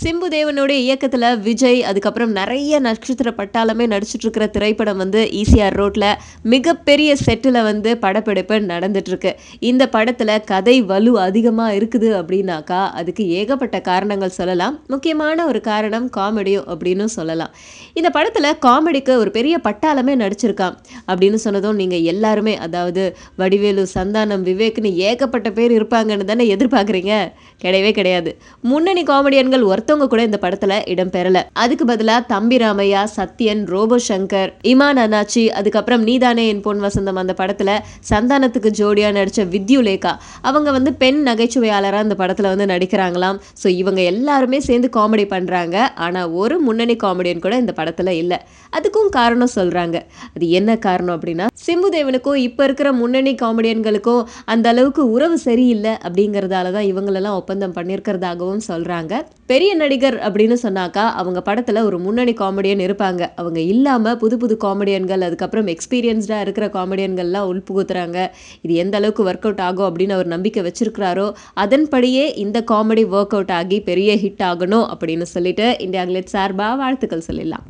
சிம்பு தேவனுடைய இயக்கத்துல விஜய், அதுக்கப்புறம் நெறைய நட்சத்திர பட்டாளமே நடிச்சுட்டு இருக்கிற திரைப்படம் வந்து ஈசிஆர் ரோட்ல மிகப்பெரிய செட்டுல வந்து படப்பிடிப்பு நடந்துட்டு இருக்கு. இந்த படத்துல கதை வலு அதிகமா இருக்குது அப்படின்னாக்கா, அதுக்கு ஏகப்பட்ட காரணங்கள் சொல்லலாம். முக்கியமான ஒரு காரணம் காமெடியும் அப்படின்னு சொல்லலாம். இந்த படத்துல காமெடிக்கு ஒரு பெரிய பட்டாளமே நடிச்சிருக்கான் அப்படின்னு சொன்னதும் நீங்க எல்லாருமே, அதாவது வடிவேலு, சந்தானம், விவேக்னு ஏகப்பட்ட பேர் இருப்பாங்கன்னு தானே எதிர்பார்க்குறீங்க? கிடையவே கிடையாது. முன்னணி காமெடியன்கள் ஒருத்தவங்க கூட இந்த படத்துல இடம் பெறல. அதுக்கு பதிலா தம்பி ராமையா, சத்யன், ரோபோ சங்கர், இமான் அண்ணாச்சி, அதுக்கப்புறம் நீதானே என் பொன் வசந்தம் அந்த படத்துல சந்தானத்துக்கு ஜோடியா நடிச்ச வித்யுலேகா, அவங்க வந்து பெண் நகைச்சுவையாளரா இந்த படத்துல வந்து நடிக்கிறாங்களாம். ஸோ இவங்க எல்லாருமே சேர்ந்து காமெடி பண்றாங்க. ஆனா ஒரு முன்னணி காமெடியன் கூட இந்த படத்துல இல்ல. அதுக்கும் காரணம் சொல்றாங்க. அது என்ன காரணம் அப்படின்னா, சிம்புதேவனுக்கும் இப்ப இருக்கிற முன்னணி காமெடியன்களுக்கும் அந்த அளவுக்கு உறவு சரியில்லை அப்படிங்கறதால தான் இவங்களெல்லாம் ஒப்பந்தம் பண்ணியிருக்கிறதாகவும் சொல்றாங்க. பெரிய நடிகர் அப்படின்னு சொன்னாக்கா அவங்க படத்துல ஒரு முன்னணி காமெடியன் இருப்பாங்க. அவங்க இல்லாம புது புது காமெடியன்கள், அதுக்கப்புறம் எக்ஸ்பீரியன்ஸ்டா இருக்கிற காமெடியன்கள்லாம் உள்புகுத்துறாங்க. இது எந்த அளவுக்கு ஒர்க் அவுட் ஆகும் அப்படின்னு அவர் நம்பிக்கை வச்சிருக்கிறாரோ அதன்படியே இந்த காமெடி ஒர்க் அவுட் ஆகி பெரிய ஹிட் ஆகணும் அப்படின்னு சொல்லிட்டு இந்தியா கிளிட்ஸ் சார்பா வாழ்த்துக்கள் சொல்லிடலாம்.